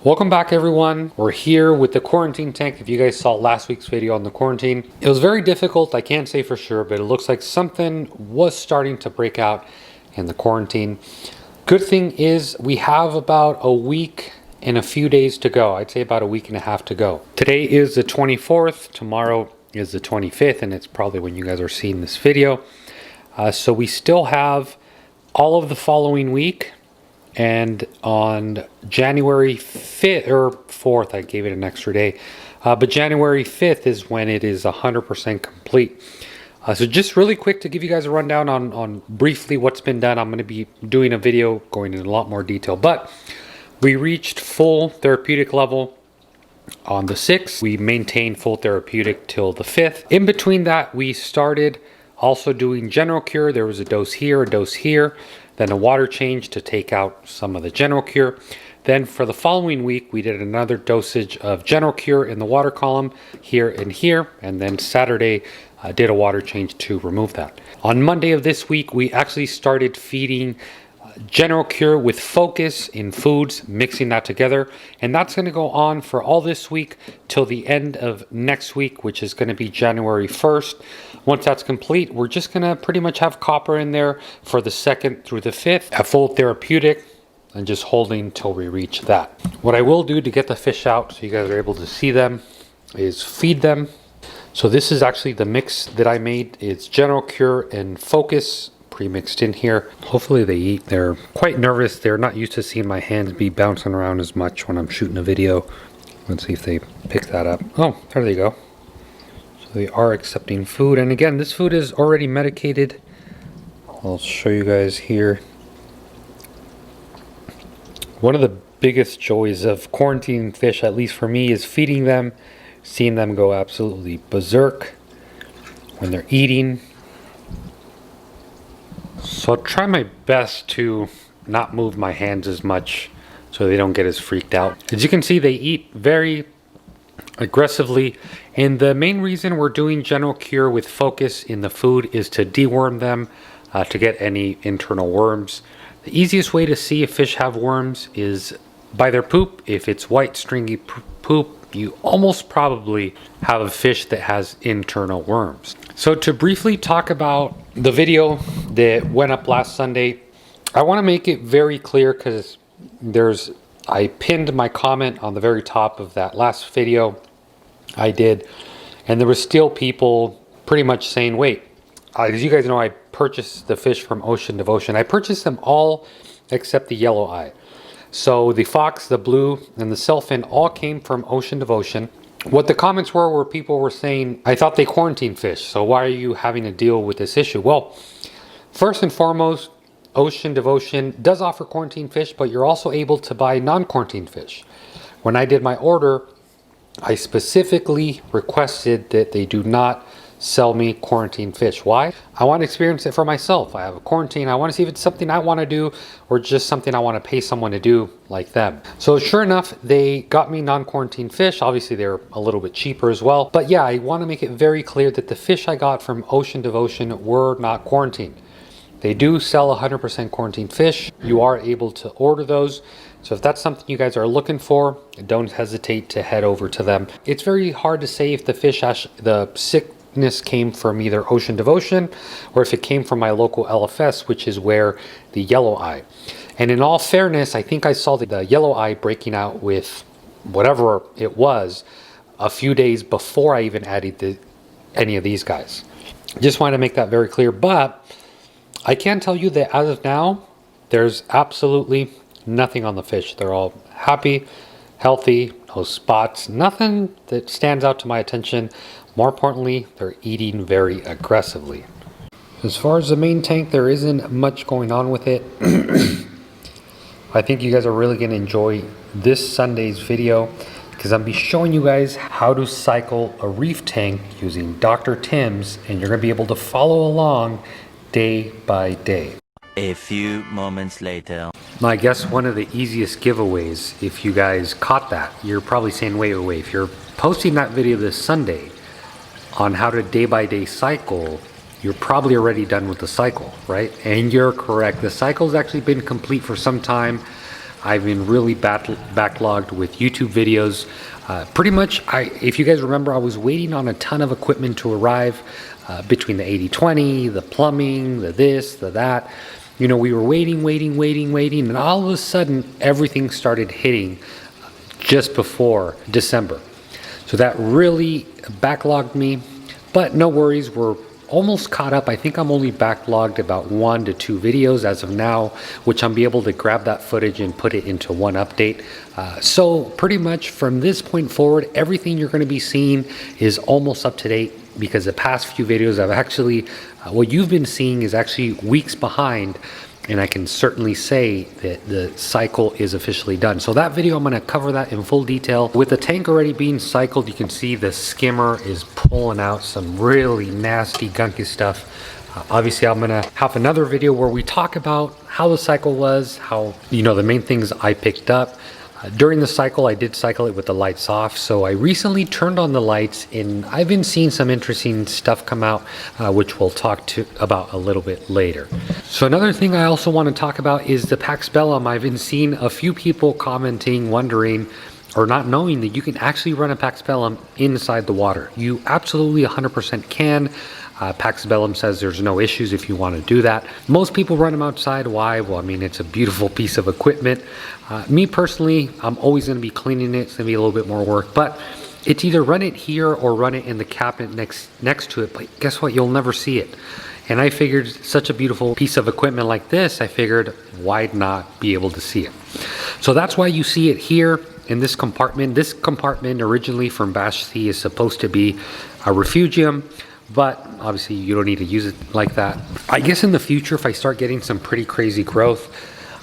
Welcome back, everyone. We're here with the quarantine tank. If you guys saw last week's video on the quarantine, it was very difficult. I can't say for sure, but it looks like something was starting to break out in the quarantine. Good thing is we have about a week and a few days to go. I'd say about a week and a half to go. Today is the 24th. Tomorrow is the 25th, and it's probably when you guys are seeing this video. So we still have all of the following week. And on January 5th or 4th, I gave it an extra day. But January 5th is when it is 100% complete. So just really quick to give you guys a rundown on briefly what's been done. I'm going to be doing a video going into a lot more detail. But we reached full therapeutic level on the 6th. We maintained full therapeutic till the 5th. In between that, we started also doing general cure. There was a dose here, then a water change to take out some of the general cure. Then for the following week, we did another dosage of general cure in the water column here and here. And then Saturday, did a water change to remove that. On Monday of this week, we actually started feeding general cure with focus in foods, mixing that together. And that's going to go on for all this week till the end of next week, which is going to be January 1st. Once that's complete, we're just going to pretty much have copper in there for the 2nd through the 5th at full therapeutic and just holding till we reach that. What I will do to get the fish out so you guys are able to see them is feed them. So this is actually the mix that I made. It's general cure and focus pre-mixed in here. Hopefully they eat. They're quite nervous. They're not used to seeing my hands be bouncing around as much when I'm shooting a video. Let's see if they pick that up. Oh, there they go. So they are accepting food. And again, this food is already medicated. I'll show you guys here. One of the biggest joys of quarantining fish, at least for me, is feeding them, seeing them go absolutely berserk when they're eating. So I'll try my best to not move my hands as much so they don't get as freaked out. As you can see, they eat very aggressively, and the main reason we're doing general cure with focus in the food is to deworm them, to get any internal worms. The easiest way to see if fish have worms is by their poop. If it's white stringy poop, you almost probably have a fish that has internal worms. So to briefly talk about the video that went up last Sunday, I want to make it very clear because I pinned my comment on the very top of that last video I did, and there was still people pretty much saying, wait, as you guys know, I purchased the fish from Ocean Devotion. I purchased them all except the yellow eye. So the fox, the blue, and the sailfin all came from Ocean Devotion. What the comments were people were saying, I thought they quarantined fish, so why are you having to deal with this issue? Well, first and foremost, Ocean Devotion does offer quarantine fish, but you're also able to buy non-quarantine fish. When I did my order, I specifically requested that they do not sell me quarantine fish. Why? I want to experience it for myself. I have a quarantine. I want to see if it's something I want to do or just something I want to pay someone to do like them. So sure enough, they got me non-quarantine fish. Obviously, they're a little bit cheaper as well. But yeah, I want to make it very clear that the fish I got from Ocean Devotion were not quarantined. They do sell 100% quarantine fish. You are able to order those. So if that's something you guys are looking for, don't hesitate to head over to them. It's very hard to say if the fish, the sickness came from either Ocean Devotion or if it came from my local LFS, which is where the yellow eye. And in all fairness, I think I saw the yellow eye breaking out with whatever it was a few days before I even added any of these guys. Just wanted to make that very clear. But I can tell you that as of now, there's absolutely nothing on the fish. They're all happy, healthy, no spots, nothing that stands out to my attention. More importantly, they're eating very aggressively. As far as the main tank, there isn't much going on with it. I think you guys are really going to enjoy this Sunday's video because I'll be showing you guys how to cycle a reef tank using Dr. Tim's, and you're going to be able to follow along day by day. A few moments later. Now, I guess one of the easiest giveaways, if you guys caught that, you're probably saying, wait, if you're posting that video this Sunday on how to day by day cycle, you're probably already done with the cycle, right? And you're correct. The cycle's actually been complete for some time. I've been really backlogged with YouTube videos. Pretty much, if you guys remember, I was waiting on a ton of equipment to arrive between the 80/20, the plumbing, the this, the that. You know, we were waiting, and all of a sudden, everything started hitting just before December. So that really backlogged me, but no worries, we're almost caught up. I think I'm only backlogged about 1 to 2 videos as of now, which I'm be able to grab that footage and put it into one update. So pretty much from this point forward, everything you're going to be seeing is almost up to date, because the past few videos I've actually, what you've been seeing is actually weeks behind. And I can certainly say that the cycle is officially done. So that video, I'm gonna cover that in full detail. With the tank already being cycled, you can see the skimmer is pulling out some really nasty, gunky stuff. Obviously, I'm gonna have another video where we talk about how the cycle was, how, you know, the main things I picked up. During the cycle, I did cycle it with the lights off. So I recently turned on the lights, and I've been seeing some interesting stuff come out, which we'll talk about a little bit later. So another thing I also want to talk about is the Pax Bellum. I've been seeing a few people commenting, wondering, or not knowing that you can actually run a Pax Bellum inside the water. You absolutely 100% can. Pax Bellum says there's no issues if you want to do that. Most people run them outside. Why? Well, I mean, it's a beautiful piece of equipment. Me personally, I'm always going to be cleaning it. It's going to be a little bit more work, but it's either run it here or run it in the cabinet next to it. But guess what? You'll never see it. And I figured such a beautiful piece of equipment like this, I figured why not be able to see it? So that's why you see it here in this compartment. This compartment originally from Bash C is supposed to be a refugium, but obviously you don't need to use it like that. I guess in the future, if I start getting some pretty crazy growth,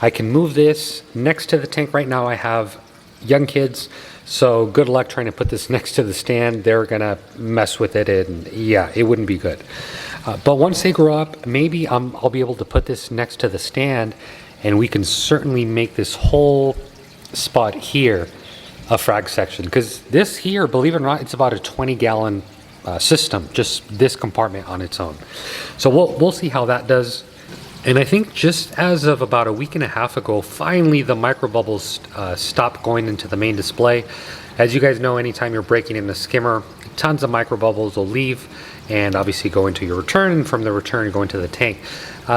I can move this next to the tank. Right now I have young kids, so good luck trying to put this next to the stand. They're gonna mess with it, and yeah, it wouldn't be good. But once they grow up, maybe I'll be able to put this next to the stand, and we can certainly make this whole spot here a frag section. Because this here, believe it or not, it's about a 20-gallon system, just this compartment on its own. So we'll see how that does. And I think just as of about a week and a half ago, finally the microbubbles stopped going into the main display. As you guys know, anytime you're breaking in the skimmer, tons of microbubbles will leave and obviously go into your return, and from the return go into the tank.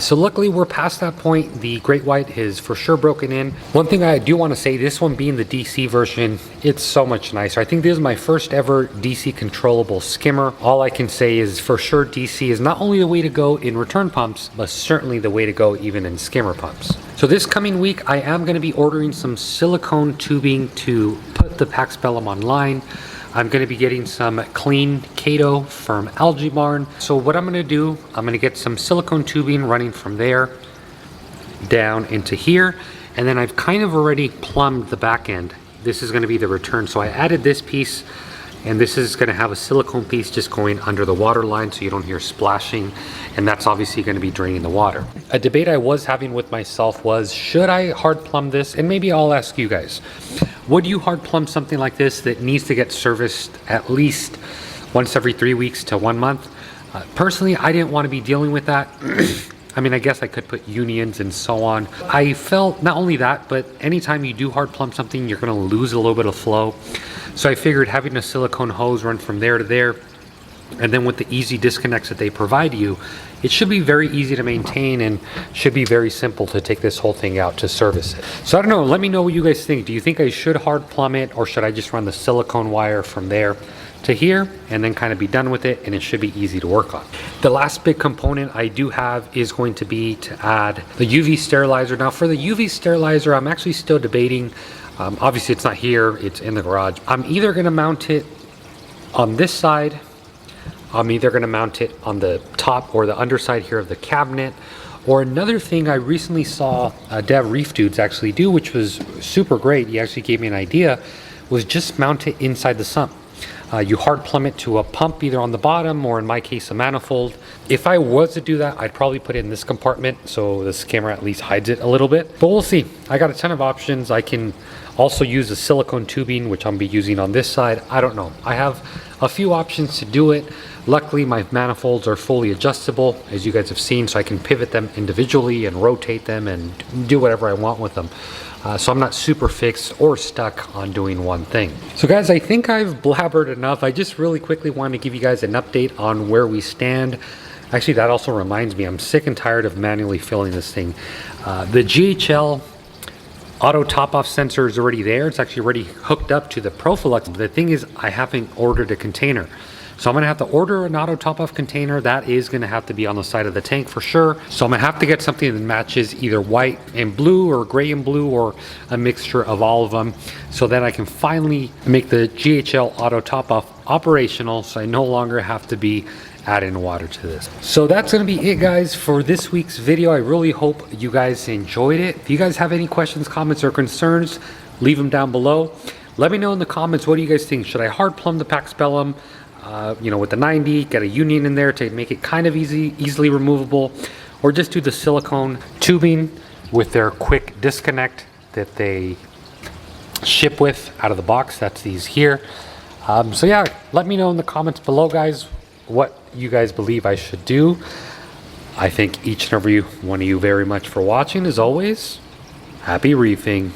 So luckily we're past that point. The great white is for sure broken in. One thing I do want to say, this one being the DC version, it's so much nicer. I think this is my first ever DC controllable skimmer. All I can say is for sure DC is not only the way to go in return pumps, but certainly the way to go even in skimmer pumps. So this coming week, I am going to be ordering some silicone tubing to put the Pax Bellum online. I'm going to be getting some clean Kato from Algae Barn. So what I'm going to do, I'm going to get some silicone tubing running from there down into here. And then I've kind of already plumbed the back end. This is going to be the return. So I added this piece, and this is going to have a silicone piece just going under the water line so you don't hear splashing. And that's obviously going to be draining the water. A debate I was having with myself was, should I hard plumb this? And maybe I'll ask you guys. Would you hard plumb something like this that needs to get serviced at least once every 3 weeks to 1 month? Personally, I didn't want to be dealing with that. I mean, I guess I could put unions and so on. I felt not only that, but anytime you do hard plumb something, you're going to lose a little bit of flow. So I figured having a silicone hose run from there to there, and then with the easy disconnects that they provide you, it should be very easy to maintain and should be very simple to take this whole thing out to service it. So I don't know, let me know what you guys think. Do you think I should hard plumb it, or should I just run the silicone wire from there to here and then kind of be done with it, and it should be easy to work on? The last big component I do have is going to be to add the UV sterilizer. Now for the UV sterilizer, I'm actually still debating. Obviously it's not here, it's in the garage. I'm either gonna mount it on this side, I'm either going to mount it on the top or the underside here of the cabinet. Or another thing I recently saw Dev Reef Dudes actually do, which was super great, he actually gave me an idea, was just mount it inside the sump. You hard plumb it to a pump either on the bottom or in my case a manifold. If I was to do that, I'd probably put it in this compartment so the skimmer at least hides it a little bit. But we'll see. I got a ton of options. I can Also use the silicone tubing, which I'll be using on this side. I don't know. I have a few options to do it. Luckily, my manifolds are fully adjustable, as you guys have seen, so I can pivot them individually and rotate them and do whatever I want with them. So I'm not super fixed or stuck on doing one thing. So guys, I think I've blabbered enough. I just really quickly want to give you guys an update on where we stand. Actually, that also reminds me, I'm sick and tired of manually filling this thing. The GHL auto top-off sensor is already there. It's actually already hooked up to the Profilux. The thing is, I haven't ordered a container. So I'm gonna have to order an auto top-off container. That is gonna have to be on the side of the tank for sure. So I'm gonna have to get something that matches either white and blue or gray and blue or a mixture of all of them. So then I can finally make the GHL auto top-off operational, so I no longer have to be adding water to this. So that's gonna be it, guys, for this week's video. I really hope you guys enjoyed it. If you guys have any questions, comments, or concerns, leave them down below. Let me know in the comments, what do you guys think? Should I hard plumb the Paxbellum, with the 90, get a union in there to make it kind of easily removable, or just do the silicone tubing with their quick disconnect that they ship with out of the box? That's these here. So yeah, let me know in the comments below, guys, what you guys believe I should do. I thank each and every one of you very much for watching. As always, happy reefing.